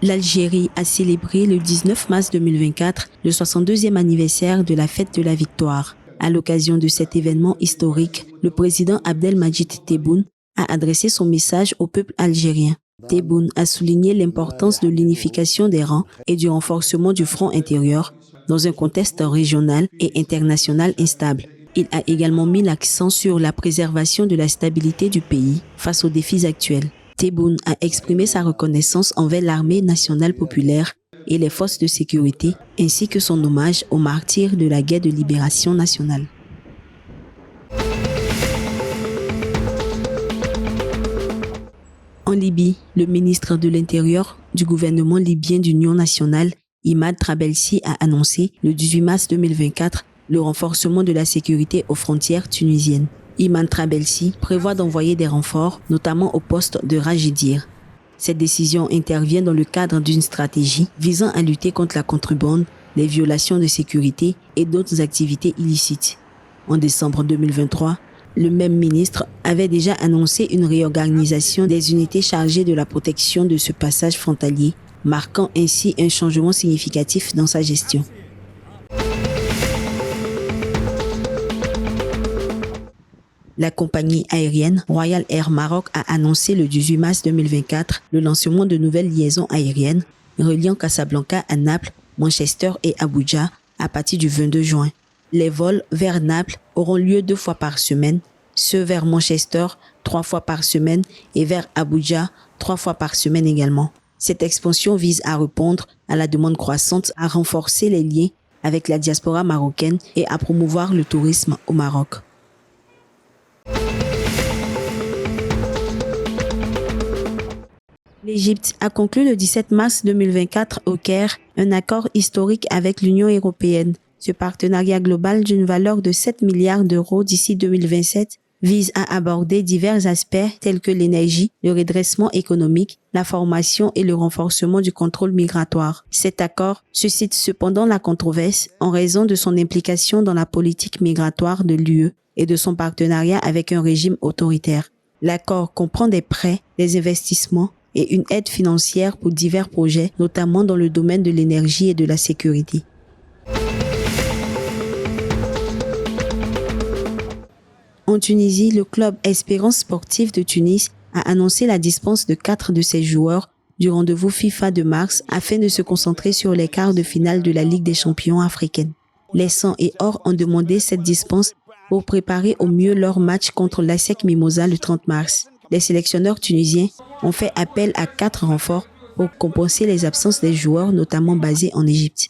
L'Algérie a célébré le 19 mars 2024 le 62e anniversaire de la fête de la victoire. À l'occasion de cet événement historique, le président Abdelmadjid Tebboune a adressé son message au peuple algérien. Tebboune a souligné l'importance de l'unification des rangs et du renforcement du front intérieur dans un contexte régional et international instable. Il a également mis l'accent sur la préservation de la stabilité du pays face aux défis actuels. Tebboune a exprimé sa reconnaissance envers l'armée nationale populaire et les forces de sécurité, ainsi que son hommage aux martyrs de la guerre de libération nationale. En Libye, le ministre de l'Intérieur du gouvernement libyen d'Union nationale, Imad Trabelsi, a annoncé le 18 mars 2024 le renforcement de la sécurité aux frontières tunisiennes. Imad Trabelsi prévoit d'envoyer des renforts, notamment au poste de Rajidir. Cette décision intervient dans le cadre d'une stratégie visant à lutter contre la contrebande, les violations de sécurité et d'autres activités illicites. En décembre 2023, le même ministre avait déjà annoncé une réorganisation des unités chargées de la protection de ce passage frontalier, marquant ainsi un changement significatif dans sa gestion. La compagnie aérienne Royal Air Maroc a annoncé le 18 mars 2024 le lancement de nouvelles liaisons aériennes reliant Casablanca à Naples, Manchester et Abuja à partir du 22 juin. Les vols vers Naples auront lieu 2 fois par semaine, ceux vers Manchester 3 fois par semaine et vers Abuja 3 fois par semaine également. Cette expansion vise à répondre à la demande croissante, à renforcer les liens avec la diaspora marocaine et à promouvoir le tourisme au Maroc. L'Égypte a conclu le 17 mars 2024 au Caire un accord historique avec l'Union européenne. Ce partenariat global d'une valeur de 7 milliards d'euros d'ici 2027 vise à aborder divers aspects tels que l'énergie, le redressement économique, la formation et le renforcement du contrôle migratoire. Cet accord suscite cependant la controverse en raison de son implication dans la politique migratoire de l'UE et de son partenariat avec un régime autoritaire. L'accord comprend des prêts, des investissements et une aide financière pour divers projets, notamment dans le domaine de l'énergie et de la sécurité. En Tunisie, le club Espérance Sportive de Tunis a annoncé la dispense de 4 de ses joueurs du rendez-vous FIFA de mars afin de se concentrer sur les quarts de finale de la Ligue des champions africaine. Les Sangs et Or ont demandé cette dispense pour préparer au mieux leur match contre l'ASEC Mimosa le 30 mars. Les sélectionneurs tunisiens ont fait appel à 4 renforts pour compenser les absences des joueurs, notamment basés en Égypte.